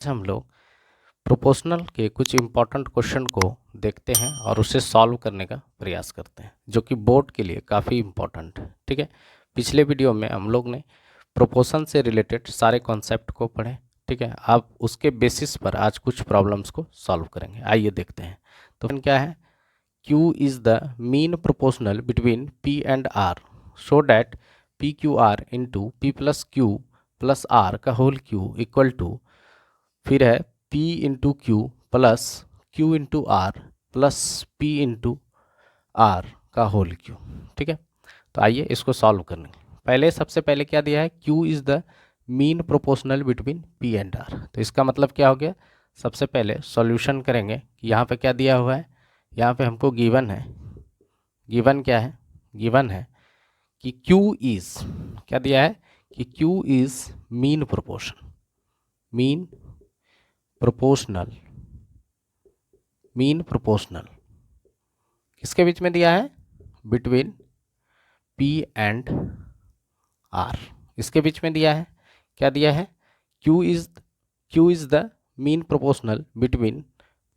हम लोग प्रोपोर्शनल के कुछ इम्पॉर्टेंट क्वेश्चन को देखते हैं और उसे सॉल्व करने का प्रयास करते हैं, जो कि बोर्ड के लिए काफ़ी इम्पॉर्टेंट है। ठीक है, पिछले वीडियो में हम लोग ने प्रोपोर्शन से रिलेटेड सारे कॉन्सेप्ट को पढ़े। ठीक है, आप उसके बेसिस पर आज कुछ प्रॉब्लम्स को सॉल्व करेंगे। आइए देखते हैं। तो क्या है, Q is the mean proportional between P and R so that PQR into P plus Q plus R का होल Q इक्वल टू, फिर है P into Q plus Q into R plus P into R का whole Q। ठीक है, तो आइए इसको solve करने। पहले सबसे पहले क्या दिया है, Q is the mean proportional between P and R। तो इसका मतलब क्या हो गया, सबसे पहले सॉल्यूशन करेंगे कि यहाँ पे क्या दिया हुआ है। यहाँ पे हमको गिवन है, गिवन क्या है, गिवन है कि Q इज़, क्या दिया है कि Q is mean proportion, mean proportional, mean proportional किसके बीच में दिया है, बिटवीन P एंड R, इसके बीच में दिया है। क्या दिया है, Q is the mean proportional between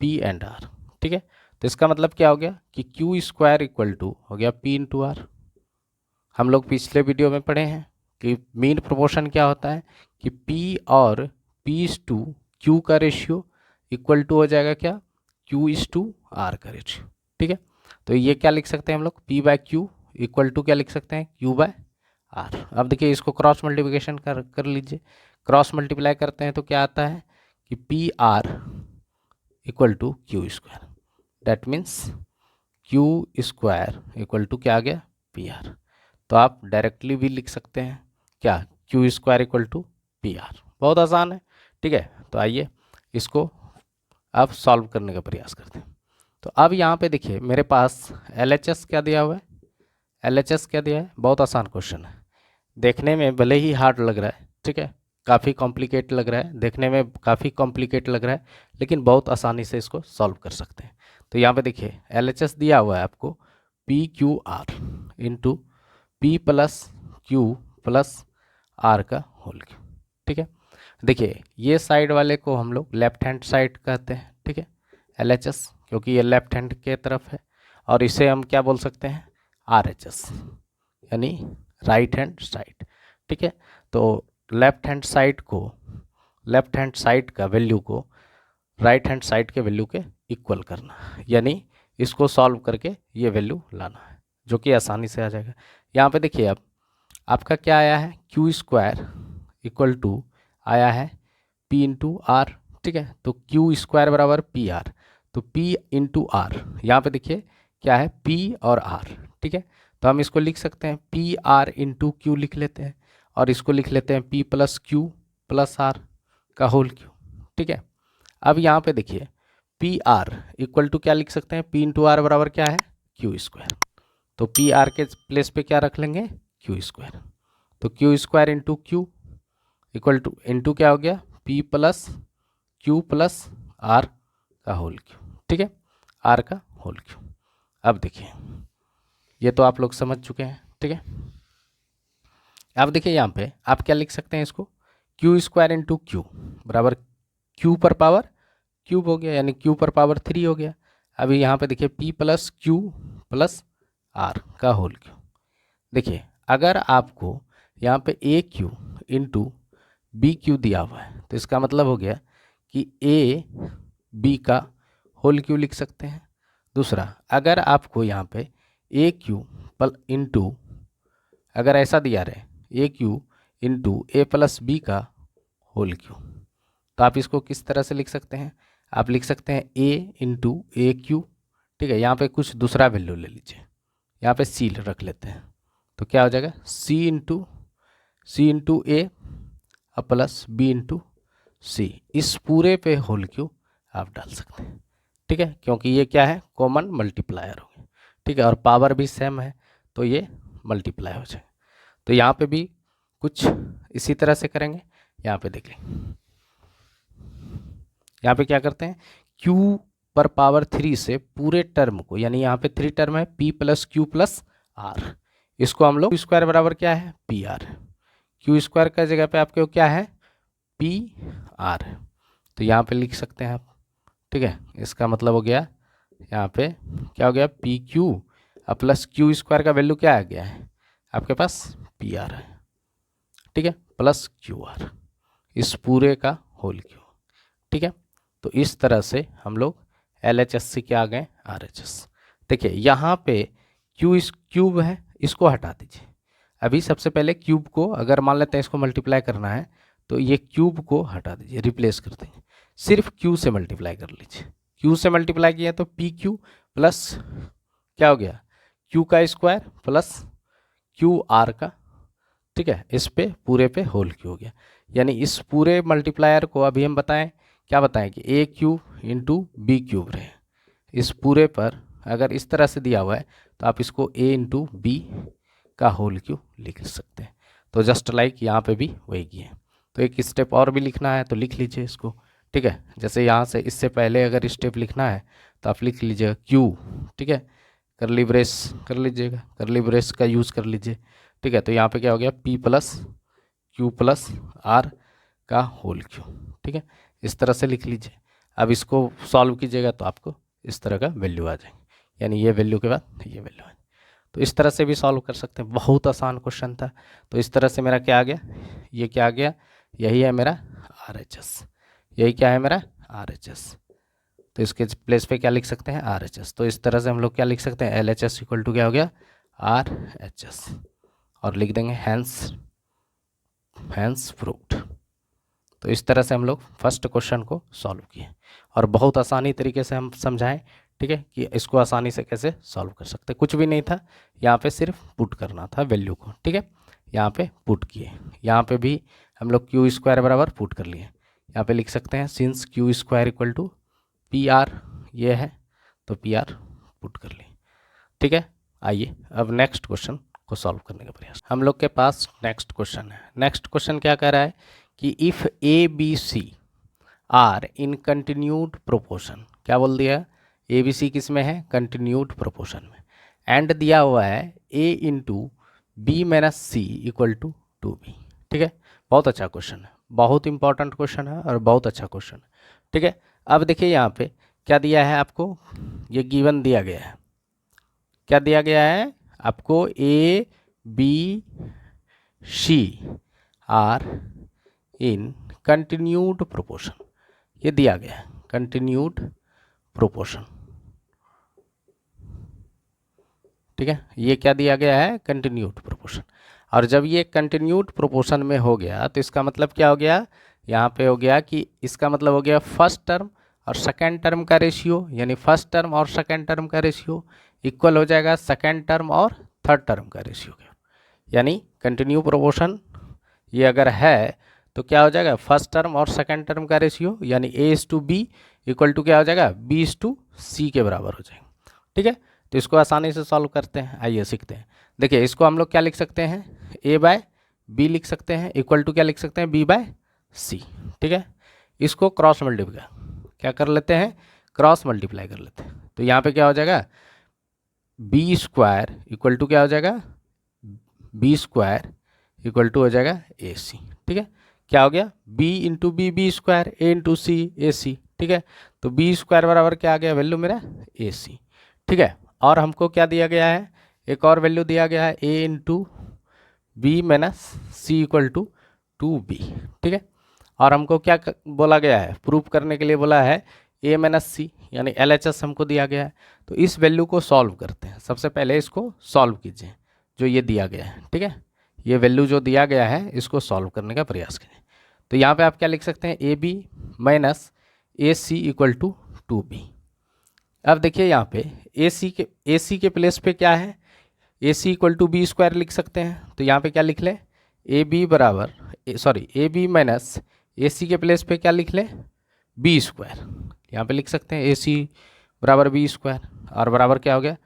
P and R। ठीक है, तो इसका मतलब क्या हो गया कि Q स्क्वायर इक्वल टू हो गया P इंटू आर। हम लोग पिछले वीडियो में पढ़े हैं कि मीन प्रोपोर्शन क्या होता है कि P और P इज टू Q का रेशियो इक्वल टू हो जाएगा क्या, Q इज टू R का रेशियो। ठीक है, तो ये क्या लिख सकते हैं हम लोग, P by Q equal to क्या लिख सकते हैं, Q बाय R। अब देखिए इसको क्रॉस मल्टीप्लिकेशन कर लीजिए। क्रॉस मल्टीप्लाई करते हैं तो क्या आता है कि P R equal to Q square, that means Q square equal to क्या आ गया, पी आर। तो आप डायरेक्टली भी लिख सकते हैं क्या, Q square equal to P R. बहुत आसान है। ठीक है, तो आइए इसको अब सॉल्व करने का प्रयास करते हैं। तो अब यहाँ पे देखिए मेरे पास LHS क्या दिया हुआ है, LHS क्या दिया है, बहुत आसान क्वेश्चन है। देखने में भले ही हार्ड लग रहा है, ठीक है, काफ़ी कॉम्प्लिकेट लग रहा है, देखने में काफ़ी कॉम्प्लिकेट लग रहा है, लेकिन बहुत आसानी से इसको सॉल्व कर सकते हैं। तो यहाँ पे देखिए LHS दिया हुआ है आपको P Q R into P plus Q plus R का होल क्यू। ठीक है, देखिए ये साइड वाले को हम लोग लेफ्ट हैंड साइड कहते हैं। ठीक है, LHS, क्योंकि ये लेफ्ट हैंड के तरफ है, और इसे हम क्या बोल सकते हैं, RHS, यानी राइट हैंड साइड। ठीक है, तो लेफ्ट हैंड साइड को, लेफ्ट हैंड साइड का वैल्यू को राइट हैंड साइड के वैल्यू के इक्वल करना, यानी इसको सॉल्व करके ये वैल्यू लाना है, जो कि आसानी से आ जाएगा। यहाँ पे देखिए अब आपका क्या आया है, क्यू स्क्वायर इक्वल टू आया है पी इंटू आर। ठीक है, तो क्यू स्क्वायर बराबर पी आर, तो पी इंटू आर, यहाँ पे देखिए क्या है, पी और आर। ठीक है, तो हम इसको लिख सकते हैं पी आर इंटू क्यू लिख लेते हैं, और इसको लिख लेते हैं P plus Q plus R का होल क्यू। ठीक है, अब यहाँ पे देखिए पी आर इक्वल टू क्या लिख सकते हैं, पी इंटू आर बराबर क्या है, क्यू स्क्वायर। तो पी आर के प्लेस पे क्या रख लेंगे, क्यू स्क्वायर। तो Q square into Q equal to into क्या हो गया, P plus Q plus R का होल क्यू। ठीक है, आर का होल क्यू। अब देखिए ये तो आप लोग समझ चुके हैं। ठीक है, अब देखिए यहाँ पे आप क्या लिख सकते हैं, इसको क्यू स्क्वायर इंटू क्यू बराबर क्यू पर पावर क्यूब हो गया, यानी क्यू पर पावर 3 हो गया। अभी यहाँ पे देखिए P plus Q plus R का होल क्यू। देखिए अगर आपको यहाँ पे A Q into B Q दिया हुआ है, तो इसका मतलब हो गया कि ए बी का होल क्यू लिख सकते हैं। दूसरा, अगर आपको यहाँ पे ए क्यू पल इंटू, अगर ऐसा दिया रहे ए क्यू इंटू ए प्लस बी का होल क्यू, तो आप इसको किस तरह से लिख सकते हैं, आप लिख सकते हैं ए इंटू ए क्यू। ठीक है, यहाँ पे कुछ दूसरा वैल्यू ले लीजिए, यहाँ पे सी रख लेते हैं, तो क्या हो जाएगा सी इंटू ए प्लस बी इंटू सी। इस पूरे पे होल क्यू आप डाल सकते हैं। ठीक है, क्योंकि ये क्या है, कॉमन मल्टीप्लायर हो गया। ठीक है, और पावर भी सेम है, तो ये मल्टीप्लाई हो जाए। तो यहाँ पे भी कुछ इसी तरह से करेंगे। यहाँ पे देख लें, यहाँ पे क्या करते हैं, q पर पावर 3 से पूरे टर्म को, यानी यहाँ पे 3 टर्म है p plus Q plus R, इसको हम लोग स्क्वायर बराबर क्या है, पी आर। क्यू स्क्वायर का जगह पे आपके क्या है, पी आर, तो यहाँ पे लिख सकते हैं आप, ठीक है। इसका मतलब हो गया यहाँ पे क्या हो गया, P Q plus Q square का वैल्यू क्या आ गया है आपके पास, पी आर है, ठीक है, प्लस क्यू आर, इस पूरे का होल क्यू, ठीक है। तो इस तरह से हम लोग एल एच एस से क्या आ गए, आर एच एस। देखिए यहाँ पे क्यू इस क्यूब है, इसको हटा दीजिए। अभी सबसे पहले क्यूब को अगर मान लेते हैं इसको मल्टीप्लाई करना है तो ये क्यूब को हटा दीजिए, रिप्लेस कर देंगे, सिर्फ क्यू से मल्टीप्लाई कर लीजिए। क्यू से मल्टीप्लाई किया तो पी क्यू प्लस क्या हो गया, क्यू का स्क्वायर प्लस क्यू आर का, ठीक है, इस पे पूरे पे होल क्यू हो गया। यानी इस पूरे मल्टीप्लायर को अभी हम बताएं, क्या बताएं कि ए क्यूब इंटू बी क्यूब रहे। इस पूरे पर अगर इस तरह से दिया हुआ है तो आप इसको ए इंटू बी का होल क्यू लिख सकते हैं। तो जस्ट लाइक यहाँ पे भी वही किए। तो एक स्टेप और भी लिखना है तो लिख लीजिए इसको, ठीक है। जैसे यहाँ से इससे पहले अगर स्टेप लिखना है तो आप लिख लीजिएगा क्यू, ठीक है, करली ब्रेस कर लीजिएगा, करली ब्रेस का यूज़ कर लीजिए, ठीक है। तो यहाँ पे क्या हो गया, P plus Q plus R का होल क्यू, ठीक है, इस तरह से लिख लीजिए। अब इसको सॉल्व कीजिएगा तो आपको इस तरह का वैल्यू आ जाएंगे, यानी ये वैल्यू के बाद ये वैल्यू आ जाएगी। तो इस तरह से भी सॉल्व कर सकते हैं, बहुत आसान क्वेश्चन था। तो इस तरह से मेरा क्या आ गया, ये क्या आ गया, यही है मेरा आर एच एस, यही क्या है मेरा आर एच एस। तो इसके प्लेस पे क्या लिख सकते हैं, आर एच एस। तो इस तरह से हम लोग क्या लिख सकते हैं, L H S equal to क्या हो गया, आर एच एस, और लिख देंगे हैंस प्रूव्ड। तो इस तरह से हम लोग फर्स्ट क्वेश्चन को सॉल्व किए और बहुत आसानी तरीके से हम समझाएं, ठीक है, कि इसको आसानी से कैसे सॉल्व कर सकते हैं। कुछ भी नहीं था, यहाँ पे सिर्फ पुट करना था वैल्यू को, ठीक है। यहाँ पे पुट किए, यहाँ पे भी हम लोग क्यू स्क्वायर बराबर पुट कर लिए। यहाँ पे लिख सकते हैं since Q square equal to P R, ये है, तो पी आर पुट कर लिए, ठीक है। आइए अब नेक्स्ट क्वेश्चन को सॉल्व करने का प्रयास। हम लोग के पास नेक्स्ट क्वेश्चन है। नेक्स्ट क्वेश्चन क्या कह रहा है कि if A B C are in continued proportion, क्या बोल दिया, ए बी सी किस में है, कंटिन्यूड प्रोपोर्शन में, एंड दिया हुआ है A into B minus C equal to 2b, ठीक है। बहुत अच्छा क्वेश्चन है, बहुत इंपॉर्टेंट क्वेश्चन है और बहुत अच्छा क्वेश्चन है, ठीक है। अब देखिए यहाँ पे क्या दिया है आपको, ये गिवन दिया गया है, क्या दिया गया है आपको, A B C are in continued proportion, ये दिया गया है कंटिन्यूड प्रोपोर्शन, ठीक है। ये क्या दिया गया है, कंटिन्यूड प्रोपोर्शन। और जब ये कंटिन्यूड प्रोपोर्शन में हो गया तो इसका मतलब क्या हो गया, यहाँ पे हो गया कि इसका मतलब हो गया फर्स्ट टर्म और सेकेंड टर्म का रेशियो, यानी फर्स्ट टर्म और सेकेंड टर्म का रेशियो इक्वल हो जाएगा सेकेंड टर्म और थर्ड टर्म का रेशियो का। यानी कंटिन्यू प्रोपोर्शन ये अगर है तो क्या हो जाएगा, फर्स्ट टर्म और सेकेंड टर्म का रेशियो यानी A is to B equal to क्या हो जाएगा, बी इज टू सी के बराबर हो जाएगा, ठीक है। तो इसको आसानी से सॉल्व करते हैं, आइए सीखते हैं। देखिए इसको हम लोग क्या लिख सकते हैं, ए बाय बी लिख सकते हैं इक्वल टू क्या लिख सकते हैं, बी बाय सी, ठीक है। इसको क्रॉस मल्टीप्लाई क्या कर लेते हैं, क्रॉस मल्टीप्लाई कर लेते हैं। तो यहाँ पे क्या हो जाएगा, बी स्क्वायर इक्वल टू क्या हो जाएगा, बी स्क्वायर इक्वल टू हो जाएगा ए सी, ठीक है। क्या हो गया, बी इंटू बी स्क्वायर, ए इंटू सी ए सी, ठीक है। तो बी स्क्वायर बराबर क्या आ गया वैल्यू मेरा, ए सी, ठीक है। और हमको क्या दिया गया है, एक और वैल्यू दिया गया है, A into B minus C equal to 2b, ठीक है। और हमको क्या बोला गया है, प्रूफ करने के लिए बोला है ए माइनस सी, यानी एल एच एस हमको दिया गया है। तो इस वैल्यू को सॉल्व करते हैं, सबसे पहले इसको सॉल्व कीजिए जो ये दिया गया है, ठीक है। ये वैल्यू जो दिया गया है इसको सॉल्व करने का प्रयास कीजिए। तो यहाँ पे आप क्या लिख सकते हैं, A B minus A C equal to 2b। अब देखिए यहाँ पे ए सी के प्लेस पे क्या है, ए C equal to be square लिख सकते हैं। तो यहाँ पे क्या लिख लें, ए बी बराबर ए बी माइनस ए सी के प्लेस पे क्या लिख लें, बी स्क्वायर, यहाँ पे लिख सकते हैं ए सी बराबर बी स्क्वायर और बराबर क्या हो गया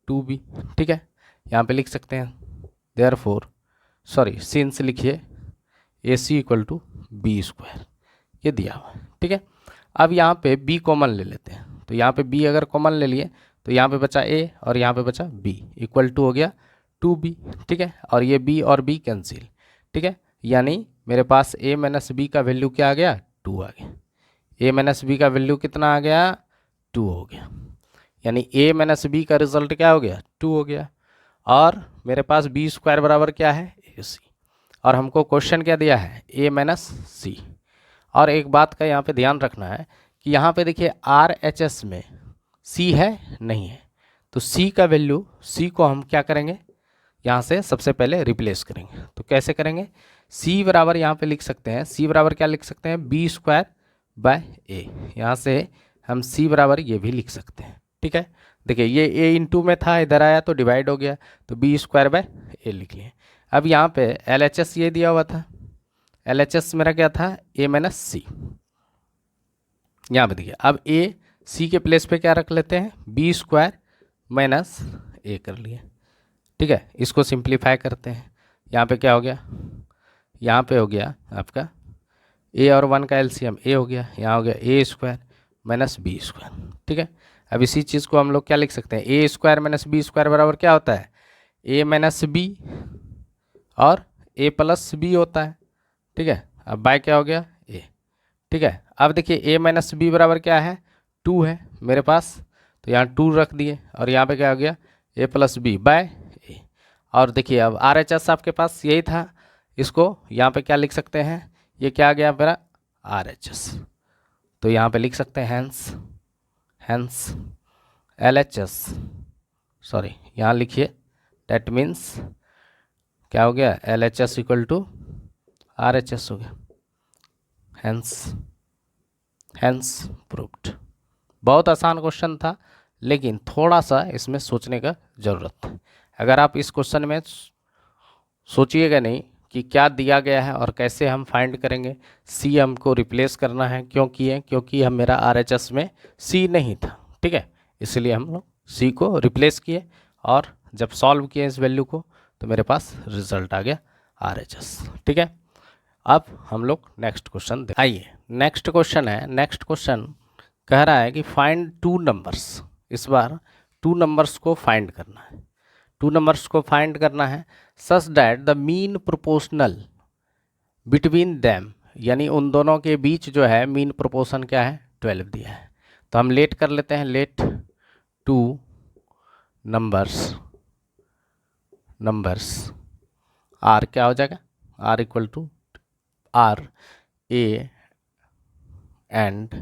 2b, ठीक है। यहाँ पे लिख सकते हैं देयरफॉर सिंस लिखिए ए C equal to be square, ये दिया हुआ है, ठीक है। अब यहाँ पे b कॉमन ले लेते हैं। तो यहाँ पे b अगर कॉमन ले लिए तो यहाँ पे बचा a और यहाँ पे बचा b इक्वल टू हो गया 2b, ठीक है। और ये b और b कैंसिल, ठीक है। यानी मेरे पास a माइनस बी का वैल्यू क्या आ गया, 2 आ गया। ए माइनस बी का वैल्यू कितना आ गया, 2 हो गया, यानी ए माइनस बी का रिजल्ट क्या हो गया, 2 हो गया। और मेरे पास बी स्क्वायर बराबर क्या है, ए सी, और हमको क्वेश्चन क्या दिया है, ए माइनस सी। और एक बात का यहाँ पे ध्यान रखना है कि यहाँ पे देखिए आर एच एस में सी है नहीं है, तो सी का वैल्यू, सी को हम क्या करेंगे, यहाँ से सबसे पहले रिप्लेस करेंगे। तो कैसे करेंगे, सी बराबर यहाँ पे लिख सकते हैं, सी बराबर क्या लिख सकते हैं, बी स्क्वायर बाय ए। यहाँ से हम सी बराबर ये भी लिख सकते हैं, ठीक है। देखिए ये ए इंटू में था, इधर आया तो डिवाइड हो गया, तो बी स्क्वायर बाय ए लिख लिए। अब यहाँ पे एल एच एस ये दिया हुआ था, एल एच एस मेरा क्या था, ए माइनस सी। यहाँ पे देखिए अब ए सी के प्लेस पे क्या रख लेते हैं, बी स्क्वायर माइनस ए कर लिए, ठीक है। इसको सिंप्लीफाई करते हैं, यहाँ पे क्या हो गया, यहाँ पे हो गया आपका ए और 1 का एलसीएम ए हो गया, यहाँ हो गया ए स्क्वायर माइनस बी स्क्वायर, ठीक है। अब इसी चीज़ को हम लोग क्या लिख सकते हैं, ए स्क्वायर माइनस बी स्क्वायर बराबर क्या होता है, ए माइनस बी और ए प्लस बी होता है, ठीक है। अब बाय क्या हो गया, ए, ठीक है। अब देखिए ए माइनस बी बराबर क्या है, 2 है मेरे पास, तो यहाँ 2 रख दिए, और यहाँ पे क्या हो गया, ए प्लस बी बाय ए। और देखिए अब आर एच एस आपके पास यही था, इसको यहाँ पे क्या लिख सकते हैं, ये क्या आ गया मेरा आर एच एस, तो यहाँ पे लिख सकते हैं hence L H S, sorry यहाँ लिखिए, दैट मीन्स क्या हो गया, L H S equal to R H S हो गया, हैंस प्रूव्ड। बहुत आसान क्वेश्चन था, लेकिन थोड़ा सा इसमें सोचने का ज़रूरत है। अगर आप इस क्वेश्चन में सोचिएगा नहीं कि क्या दिया गया है और कैसे हम फाइंड करेंगे, सी हमको रिप्लेस करना है, क्योंकि हम मेरा आर एच एस में सी नहीं था, ठीक है, इसलिए हम लोग सी को रिप्लेस किए, और जब सॉल्व किए इस वैल्यू को तो मेरे पास रिजल्ट आ गया आर एच एस, ठीक है। अब हम लोग नेक्स्ट क्वेश्चन आइए, नेक्स्ट क्वेश्चन है, नेक्स्ट क्वेश्चन कह रहा है कि फाइंड 2 नंबर्स, इस बार 2 नंबर्स को फाइंड करना है, 2 नंबर्स को फाइंड करना है such that the mean proportional between them, यानी उन दोनों के बीच जो है मीन प्रोपोर्शन क्या है, 12 दिया है। तो हम लेट कर लेते हैं, लेट 2 नंबर्स आर क्या हो जाएगा, R equal to R A and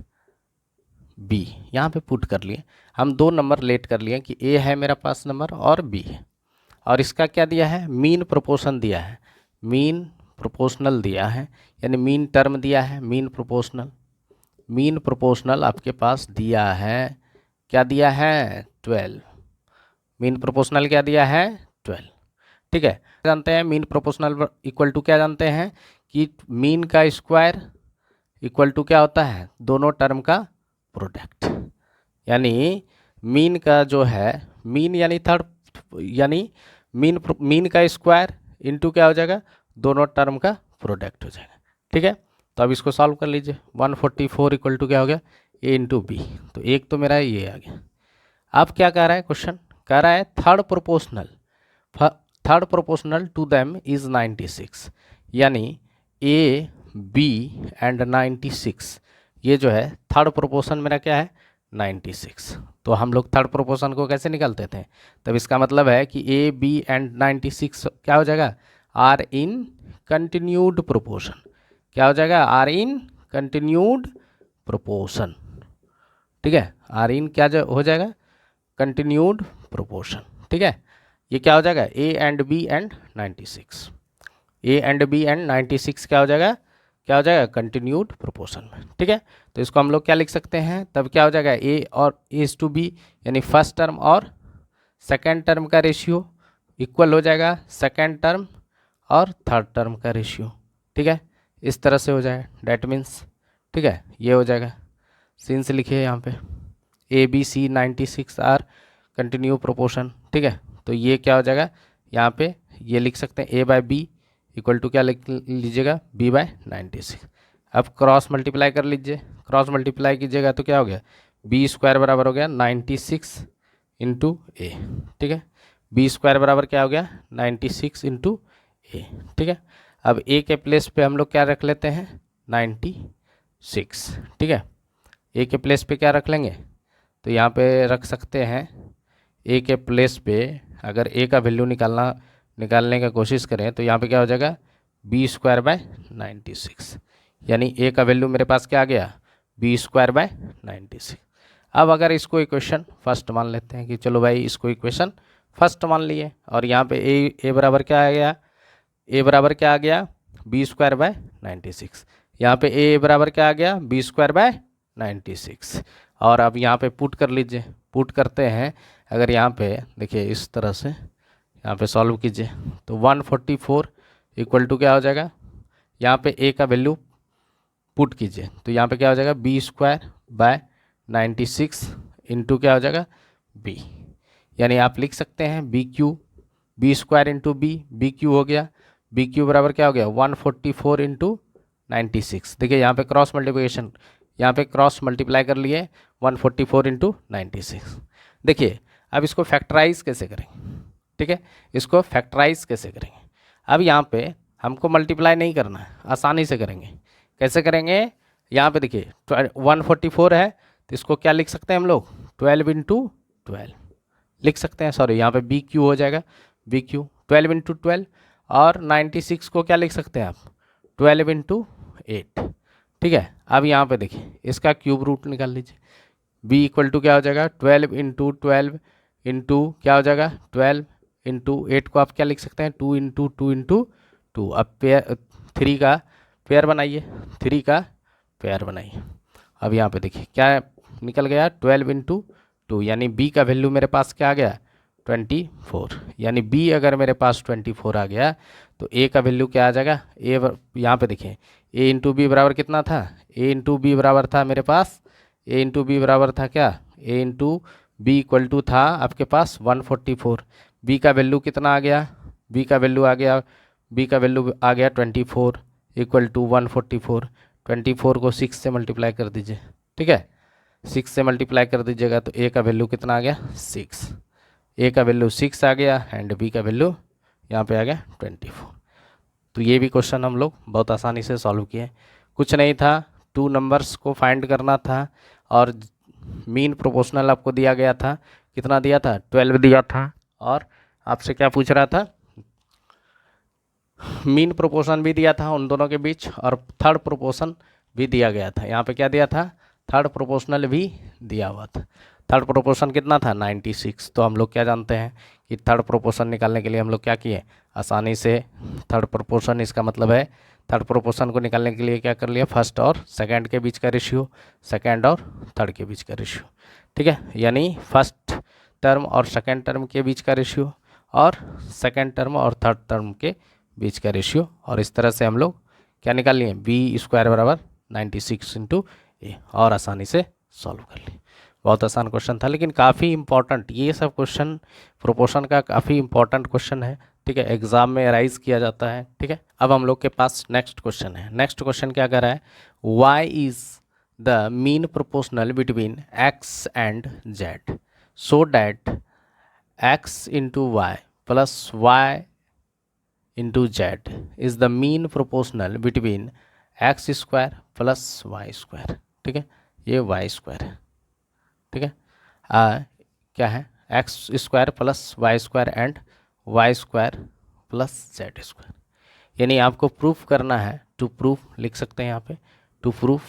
B, यहाँ पे पुट कर लिए हम 2 नंबर लेट कर लिए कि ए है मेरा पास नंबर और बी है, और इसका क्या दिया है, मीन प्रोपोर्शन दिया है, मीन प्रोपोर्शनल दिया है, यानी मीन टर्म दिया है, मीन प्रोपोर्शनल आपके पास दिया है, क्या दिया है, 12, मीन प्रोपोर्शनल क्या दिया है, 12, ठीक है। जानते हैं मीन प्रोपोर्शनल इक्वल टू क्या जानते हैं कि मीन का स्क्वायर इक्वल टू क्या होता है, दोनों टर्म का प्रोडक्ट, यानी मीन का जो है, मीन यानी थर्ड, यानी मीन का स्क्वायर इनटू क्या हो जाएगा, दोनों टर्म का प्रोडक्ट हो जाएगा, ठीक है। तो अब इसको सॉल्व कर लीजिए, 144 इक्वल टू क्या हो गया, ए इंटू बी, तो एक तो मेरा ये आ गया। अब क्या कह रहा है क्वेश्चन, कह रहा है third proportional to them is 96, यानी ए बी एंड 96, ये जो है थर्ड प्रोपोर्शन मेरा क्या है, 96। तो हम लोग थर्ड प्रोपोर्शन को कैसे निकालते थे, तब इसका मतलब है कि ए बी एंड 96 क्या हो जाएगा, आर इन कंटिन्यूड प्रोपोर्शन, क्या हो जाएगा, आर इन कंटिन्यूड प्रोपोर्शन, ठीक है, आर इन क्या हो जाएगा, कंटिन्यूड प्रोपोर्शन, ठीक है। ये क्या हो जाएगा, A and B and 96, A and B and 96 क्या हो जाएगा, कंटिन्यूड प्रोपोर्शन में, ठीक है। तो इसको हम लोग क्या लिख सकते हैं, तब क्या हो जाएगा, ए और ए इज टू बी, यानी फर्स्ट टर्म और सेकेंड टर्म का रेशियो इक्वल हो जाएगा सेकेंड टर्म और थर्ड टर्म का रेशियो, ठीक है, इस तरह से हो जाएगा, डैट मीन्स, ठीक है, ये हो जाएगा, सिंस लिखिए यहाँ पे A B C 96 are continue proportion, ठीक है। तो ये क्या हो जाएगा, यहाँ पे ये लिख सकते हैं ए बाय बी इक्वल टू क्या लिख लीजिएगा, बी बाय 96। अब क्रॉस मल्टीप्लाई कर लीजिए, क्रॉस मल्टीप्लाई कीजिएगा तो क्या हो गया, बी स्क्वायर बराबर हो गया 96 इंटू ए, ठीक है, बी स्क्वायर बराबर क्या हो गया, 96 इंटू ए, ठीक है। अब ए के प्लेस पे हम लोग क्या रख लेते हैं, 96, ठीक है। ए के प्लेस पे क्या रख लेंगे, तो यहाँ पे रख सकते हैं ए के प्लेस पे अगर ए का वैल्यू निकालने का कोशिश करें तो यहाँ पे क्या हो जाएगा b²/96, यानी ए का वैल्यू मेरे पास क्या आ गया b²/96। अब अगर इसको इक्वेशन फर्स्ट मान लेते हैं कि चलो भाई इसको इक्वेशन फर्स्ट मान लिए, और यहाँ पे ए बराबर क्या आ गया, ए बराबर क्या आ गया b²/96, यहाँ पे ए बराबर क्या आ गया b²/96। और अब यहाँ पे पुट कर लीजिए, पुट करते हैं अगर यहाँ पे देखिए इस तरह से यहाँ पे सॉल्व कीजिए तो 144 इक्वल टू क्या हो जाएगा, यहाँ पे ए का वैल्यू पुट कीजिए तो यहाँ पे क्या हो जाएगा b²/96 इंटू क्या हो जाएगा b, यानी आप लिख सकते हैं BQ b² into B Q हो गया, BQ बराबर क्या हो गया 144 इंटू 96। देखिए यहाँ पे क्रॉस मल्टीप्लिकेशन, यहाँ पे क्रॉस मल्टीप्लाई कर लिए 144 इंटू 96। देखिए अब इसको फैक्टराइज कैसे करेंगे, ठीक है, इसको फैक्टराइज कैसे करेंगे। अब यहाँ पे हमको मल्टीप्लाई नहीं करना है, आसानी से करेंगे। कैसे करेंगे, यहाँ पे देखिए 144 है तो इसको क्या लिख सकते हैं हम लोग 12 इंटू 12 लिख सकते हैं, सॉरी यहाँ पे BQ हो जाएगा BQ 12 इंटू 12, और 96 को क्या लिख सकते हैं आप 12 इंटू 8, ठीक है। अब यहाँ पे देखिए इसका क्यूब रूट निकाल लीजिए, b इक्वल टू क्या हो जाएगा 12 इंटू 12 इंटू क्या हो जाएगा 12 इंटू 8 को आप क्या लिख सकते हैं 2 इंटू 2 इंटू 2। अब पेयर 3 का पेयर बनाइए, 3 का पेयर बनाइए। अब यहाँ पे देखिए क्या निकल गया 12 इंटू 2, यानी b का वैल्यू मेरे पास क्या आ गया 24, यानी b अगर मेरे पास 24 आ गया तो a का वैल्यू क्या आ जाएगा a, यहाँ पे देखिए a इंटू बी बराबर कितना था, a इंटू बी बराबर था मेरे पास, a इंटू बी बराबर था क्या a into B equal to था आपके पास 144, b का वैल्यू कितना आ गया, b का वैल्यू आ गया 24 इक्वल टू 144। 24 को 6 से मल्टीप्लाई कर दीजिए, ठीक है, 6 से मल्टीप्लाई कर दीजिएगा तो a का वैल्यू कितना आ गया 6, a का वैल्यू 6 आ गया एंड b का वैल्यू यहाँ पे आ गया 24। तो ये भी क्वेश्चन हम लोग बहुत आसानी से सॉल्व किए, कुछ नहीं था, 2 नंबर्स को फाइंड करना था और मीन प्रोपोर्शनल आपको दिया गया था, कितना दिया था 12 दिया था, और आपसे क्या पूछ रहा था मीन प्रोपोर्शन भी दिया था उन दोनों के बीच, और थर्ड प्रोपोर्शन भी दिया गया था। यहाँ पे क्या दिया था थर्ड प्रोपोर्शनल भी दिया हुआ था। थर्ड प्रोपोर्शन कितना था 96, तो हम लोग क्या जानते हैं कि थर्ड प्रोपोर्शन निकालने के लिए हम लोग क्या किए आसानी से थर्ड प्रोपोर्शन, इसका मतलब है थर्ड प्रोपोर्शन को निकालने के लिए क्या कर लिया फर्स्ट और सेकंड के बीच का रेशियो, सेकंड और थर्ड के बीच का रेशियो, ठीक है, यानी फर्स्ट टर्म और सेकंड टर्म के बीच का रेशियो और सेकंड टर्म और थर्ड टर्म के बीच का रेशियो, और इस तरह से हम लोग क्या निकाल लिए b² बराबर 96 इंटू ए, और आसानी से सॉल्व कर लिए। बहुत आसान क्वेश्चन था लेकिन काफ़ी इंपॉर्टेंट, ये सब क्वेश्चन प्रोपोर्शन का काफ़ी इंपॉर्टेंट क्वेश्चन है, ठीक है, एग्जाम में राइज किया जाता है, ठीक है। अब हम लोग के पास नेक्स्ट क्वेश्चन है। नेक्स्ट क्वेश्चन क्या कर रहा है, y is the mean proportional between x and z so that x into Y plus y into Z is the mean proportional between x² plus y², ठीक है, ये y² है, ठीक है, क्या है x² plus y² and y² plus z², यानी आपको प्रूफ करना है, टू प्रूफ लिख सकते हैं यहाँ पे, टू प्रूफ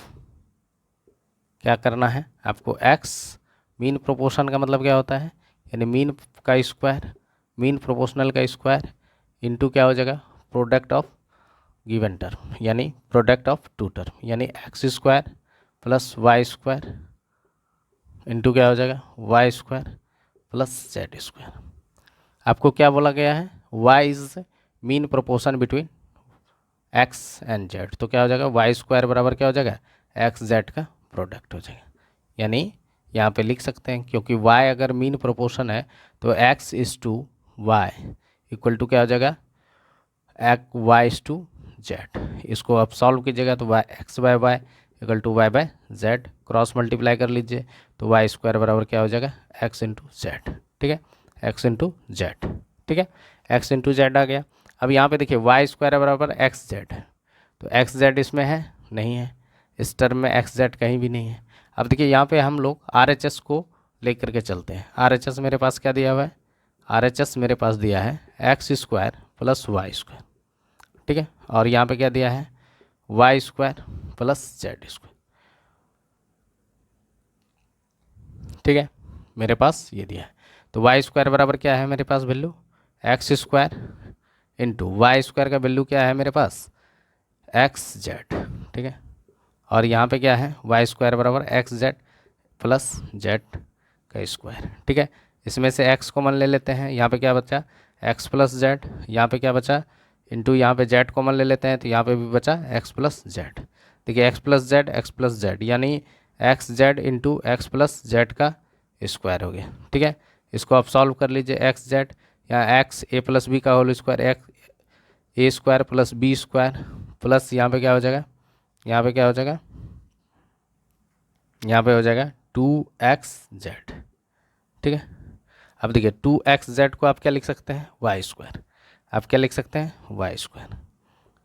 क्या करना है आपको x मीन प्रोपोर्शन का मतलब क्या होता है, यानी मीन का स्क्वायर, मीन प्रोपोर्शनल का स्क्वायर इंटू क्या हो जाएगा प्रोडक्ट ऑफ गिवन टर्म, यानी प्रोडक्ट ऑफ टू टर्म, यानी x² प्लस y² इंटू क्या हो जाएगा y² प्लस z²। आपको क्या बोला गया है y is mean proportion between x and z, तो क्या हो जाएगा y² बराबर क्या हो जाएगा x z का प्रोडक्ट हो जाएगा, यानी यहाँ पे लिख सकते हैं क्योंकि y अगर मीन प्रोपोर्शन है तो x is to y equal to क्या हो जाएगा y इज टू z। इसको आप सॉल्व कीजिएगा तो x/y equal to y/z, cross multiply कर लीजिए तो y² बराबर क्या हो जाएगा x इंटू जेड, ठीक है, x इंटू जेड, ठीक है, x इंटू जेड आ गया। अब यहाँ पे देखिए y² बराबर xz है, तो xz इसमें है नहीं है, इस टर्म में xz कहीं भी नहीं है। अब देखिए यहाँ पे हम लोग RHS को लेकर के चलते हैं। RHS मेरे पास क्या दिया हुआ है, RHS मेरे पास दिया है X square plus Y square, ठीक है, और यहाँ पे क्या दिया है Y square plus Z square, ठीक है, मेरे पास ये दिया है। तो वाई स्क्वायर बराबर क्या है मेरे पास value X square into Y square का वैल्यू क्या है मेरे पास एक्स जेड, ठीक है, और यहाँ पे क्या है वाई स्क्वायर बराबर एक्स जेड प्लस जेड का स्क्वायर, ठीक है। इसमें से एक्स कॉमन ले लेते हैं, यहाँ पे क्या बचा एक्स प्लस जेड, यहाँ पे क्या बचा इंटू यहाँ पे जेड कॉमन ले लेते हैं तो यहाँ पे भी बचा एक्स प्लस जेड। देखिए एक्स प्लस जेड यानी X Z into X plus Z का स्क्वायर हो गया, ठीक है। इसको आप सॉल्व कर लीजिए एक्स जेड या एक्स ए प्लस बी का whole square X A square plus B square plus यहाँ पे क्या हो जाएगा, यहाँ पे क्या हो जाएगा, यहाँ पे हो जाएगा 2xz, ठीक है। अब देखिए 2xz को आप क्या लिख सकते हैं वाई स्क्वायर, आप क्या लिख सकते हैं वाई स्क्वायर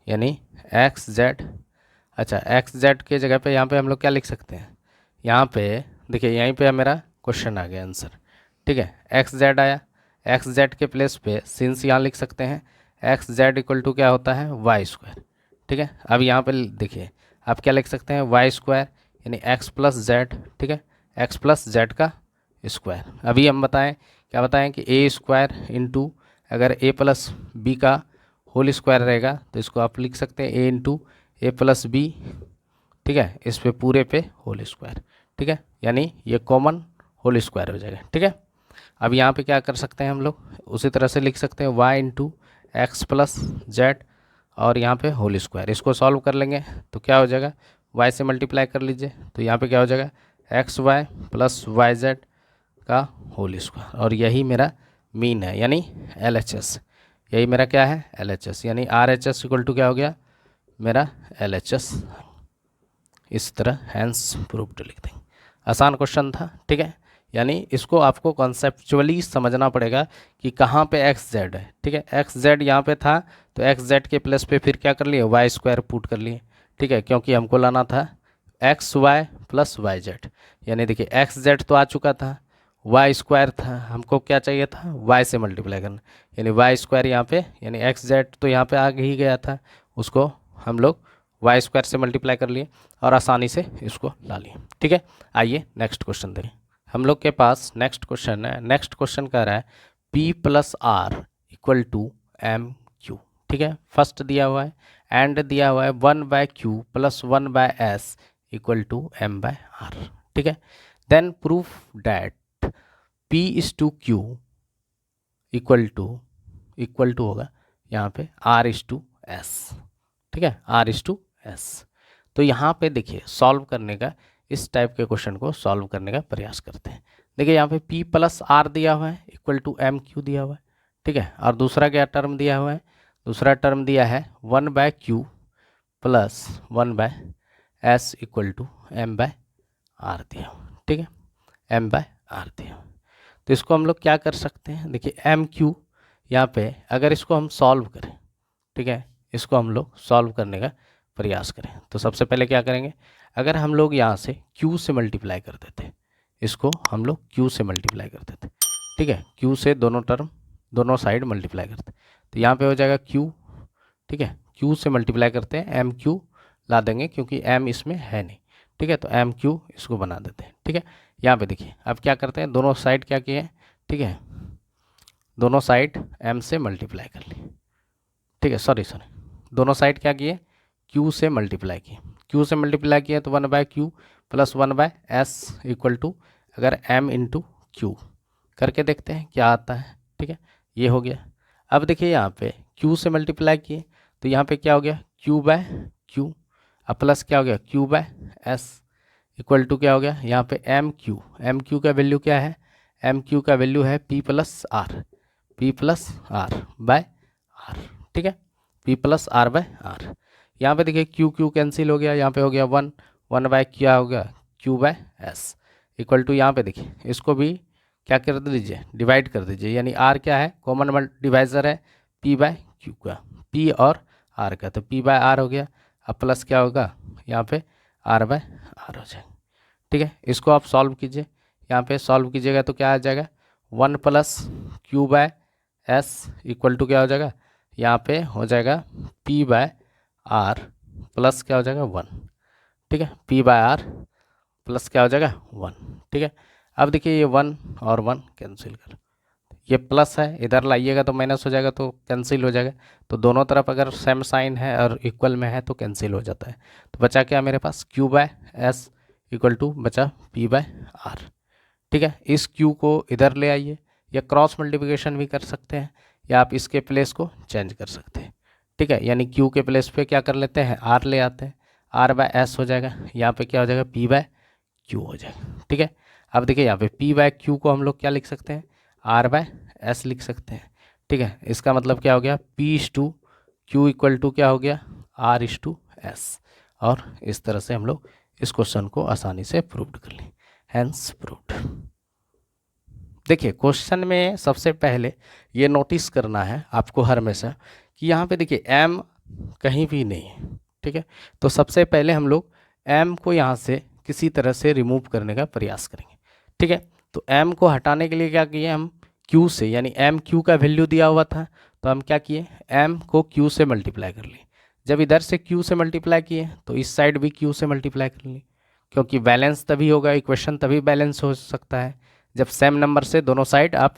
यानी एक्स जेड। अच्छा एक्स जेड के जगह पे यहाँ पे हम लोग क्या लिख सकते हैं, यहाँ पे देखिए यहीं पे मेरा क्वेश्चन आ गया आंसर, ठीक है। एक्स जेड आया, एक्स जेड के प्लेस पे सिंस यहाँ लिख सकते हैं एक्स जेड इक्वल टू क्या होता है वाई स्क्वायर, ठीक है। अब यहाँ पे देखिए आप क्या लिख सकते हैं वाई स्क्वायर यानी एक्स प्लस जेड, ठीक है, एक्स प्लस जेड का स्क्वायर। अभी हम बताएं क्या बताएं कि ए स्क्वायर इंटू अगर ए प्लस बी का होल स्क्वायर रहेगा तो इसको आप लिख सकते हैं ए इंटू ए प्लस बी, ठीक है, इस पे पूरे पे होल स्क्वायर, ठीक है, यानी ये कॉमन होल स्क्वायर हो जाएगा, ठीक है। अब यहाँ पे क्या कर सकते हैं हम लोग उसी तरह से लिख सकते हैं Y into X plus Z और यहाँ पे होल स्क्वायर। इसको सॉल्व कर लेंगे तो क्या हो जाएगा y से मल्टीप्लाई कर लीजिए तो यहाँ पे क्या हो जाएगा X Y plus Y Z का होल स्क्वायर, और यही मेरा मीन है यानी LHS, यही मेरा क्या है LHS यानी RHS इक्वल टू क्या हो गया मेरा LHS। इस तरह हैंस प्रूव्ड लिख देंगे। आसान क्वेश्चन था, ठीक है, यानी इसको आपको कॉन्सेप्चुअली समझना पड़ेगा कि कहाँ पे एक्स जेड है, ठीक है। एक्स जेड यहाँ पे था तो एक्स जेड के प्लस पे फिर क्या कर लिए वाई स्क्वायर पुट कर लिए, ठीक है, क्योंकि हमको लाना था X Y plus Y Z, यानी देखिए एक्स जेड तो आ चुका था, वाई स्क्वायर था, हमको क्या चाहिए था वाई से मल्टीप्लाई करना, यानी वाई स्क्वायर यहाँ पे यानी एक्स जेड तो यहाँ पे आ ही गया था, उसको हम लोग वाई स्क्वायर से मल्टीप्लाई कर लिए और आसानी से इसको ला लिए, ठीक है। आइए नेक्स्ट क्वेश्चन देखें। हम लोग के पास नेक्स्ट क्वेश्चन है, नेक्स्ट क्वेश्चन कह रहा है P plus R equal to M Q, ठीक है, फर्स्ट दिया हुआ है एंड दिया हुआ है 1/q plus 1/s equal to m/r, ठीक है। Then proof that P is to Q equal to होगा यहाँ पे R इज टू S, ठीक है, R इज टू S। तो यहाँ पे देखिए सॉल्व करने का इस टाइप के क्वेश्चन को सॉल्व करने का प्रयास करते हैं। देखिए यहाँ पे P प्लस आर दिया हुआ है इक्वल टू एम क्यू दिया हुआ है, ठीक है, और दूसरा क्या टर्म दिया हुआ है, दूसरा टर्म दिया है 1/q plus 1/s equal to m/r दिया हुआ, ठीक है, m/r दिया हुआ। तो इसको हम लोग क्या कर सकते हैं, देखिए एम क्यू यहाँ पे अगर इसको हम सॉल्व करें, ठीक है, इसको हम लोग सॉल्व करने का प्रयास करें तो सबसे पहले क्या करेंगे, अगर हम लोग यहाँ से q से मल्टीप्लाई कर देते, इसको हम लोग q से मल्टीप्लाई कर देते, ठीक है, q से दोनों टर्म दोनों साइड मल्टीप्लाई करते तो यहाँ पे हो जाएगा q, ठीक है, q से मल्टीप्लाई करते हैं एम क्यू ला देंगे क्योंकि m इसमें है नहीं, ठीक है, तो एम क्यू इसको बना देते हैं, ठीक है। यहाँ पे देखिए अब क्या करते हैं दोनों साइड क्या किए हैं, ठीक है, दोनों साइड m से मल्टीप्लाई कर लिए, ठीक है, सॉरी दोनों साइड क्या किए q से मल्टीप्लाई किए, q से मल्टीप्लाई किए तो 1/q plus 1/s equal to अगर m इंटू क्यू करके देखते हैं क्या आता है, ठीक है, ये हो गया। अब देखिए यहाँ पे q से मल्टीप्लाई किए तो यहाँ पे क्या हो गया q/q अब प्लस क्या हो गया q/s इक्वल टू क्या हो गया यहाँ पे एम क्यू का वैल्यू क्या है, एम क्यू का वैल्यू है p plus R by R, ठीक है, p plus R by R. यहाँ पे देखिए q कैंसिल हो गया, यहाँ पे हो गया 1 बाय क्या हो गया q/s इक्वल टू यहाँ पे देखिए इसको भी क्या कर दीजिए डिवाइड कर दीजिए, यानी r क्या है कॉमन डिवाइज़र है p/q का, p और r का, तो p/r हो गया। अब प्लस क्या होगा यहाँ पे r/r हो जाएगा, ठीक है, इसको आप सॉल्व कीजिए, यहाँ पे सॉल्व कीजिएगा तो क्या आ जाएगा 1 plus Q by S equal to क्या हो जाएगा, यहाँ पे हो जाएगा पी बाय आर प्लस क्या हो जाएगा 1। ठीक है, पी बाय आर प्लस क्या हो जाएगा 1। ठीक है, अब देखिए ये 1 और 1 कैंसिल कर, ये प्लस है इधर लाइएगा तो माइनस हो जाएगा तो कैंसिल हो जाएगा, तो दोनों तरफ अगर सेम साइन है और इक्वल में है तो कैंसिल हो जाता है। तो बचा क्या मेरे पास Q by S equal to बचा पी बाय आर। ठीक है, इस क्यू को इधर ले आइए, या क्रॉस मल्टीप्लिकेशन भी कर सकते हैं, या आप इसके प्लेस को चेंज कर सकते हैं। ठीक है, यानी क्यू के प्लेस पे क्या कर लेते हैं आर ले आते हैं, आर बाय एस हो जाएगा, यहाँ पे क्या हो जाएगा पी बाय क्यू हो जाएगा। ठीक है, अब देखिए यहाँ पे पी बाय क्यू को हम लोग क्या लिख सकते हैं आर बाय एस लिख सकते हैं। ठीक है, इसका मतलब क्या हो गया P is to Q equal to क्या हो गया आर इज टू एस, और इस तरह से हम लोग इस क्वेश्चन को आसानी से प्रूव कर लें, हैंस प्रूव्ड। देखिए क्वेश्चन में सबसे पहले ये नोटिस करना है आपको हर हमेशा कि यहाँ पे देखिए एम कहीं भी नहीं है। ठीक है, तो सबसे पहले हम लोग एम को यहाँ से किसी तरह से रिमूव करने का प्रयास करेंगे। ठीक है, तो एम को हटाने के लिए क्या किए हम क्यू से, यानी एम क्यू का वैल्यू दिया हुआ था तो हम क्या किए एम को क्यू से मल्टीप्लाई कर लिए। जब इधर से क्यू से मल्टीप्लाई किए तो इस साइड भी क्यू से मल्टीप्लाई कर लिए, क्योंकि बैलेंस तभी होगा, इक्वेशन तभी बैलेंस हो सकता है जब सेम नंबर से दोनों साइड आप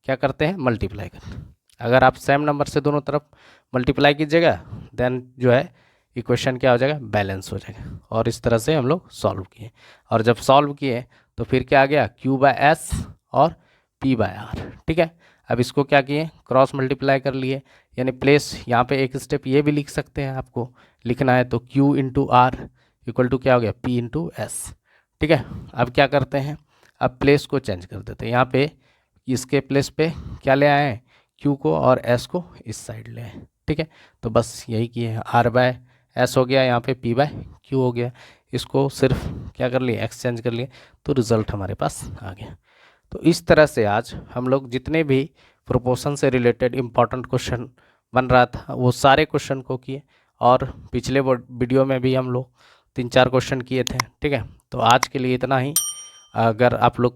क्या करते हैं मल्टीप्लाई करते हैं। अगर आप सेम नंबर से दोनों तरफ मल्टीप्लाई कीजिएगा देन जो है इक्वेशन क्या हो जाएगा बैलेंस हो जाएगा। और इस तरह से हम लोग सॉल्व किए, और जब सॉल्व किए तो फिर क्या आ गया क्यू बाय एस और पी बाय आर। ठीक है, अब इसको क्या किए क्रॉस मल्टीप्लाई कर लिए, यानी प्लेस यहाँ पे एक स्टेप ये भी लिख सकते हैं आपको लिखना है, तो Q into R equal to क्या हो गया पी इंटू एस। ठीक है, अब क्या करते हैं अब प्लेस को चेंज कर देते हैं, यहाँ पे इसके प्लेस पे क्या ले आए हैं क्यू को और एस को इस साइड ले आए। ठीक है, तो बस यही किए हैं, आर बाय एस हो गया, यहाँ पे पी बाय क्यू हो गया, इसको सिर्फ क्या कर लिए एक्सचेंज कर लिए, तो रिजल्ट हमारे पास आ गया। तो इस तरह से आज हम लोग जितने भी प्रोपोर्शन से रिलेटेड इम्पॉर्टेंट क्वेश्चन बन रहा था वो सारे क्वेश्चन को किए, और पिछले वीडियो में भी हम लोग 3-4 क्वेश्चन किए थे। ठीक है, तो आज के लिए इतना ही। अगर आप लोग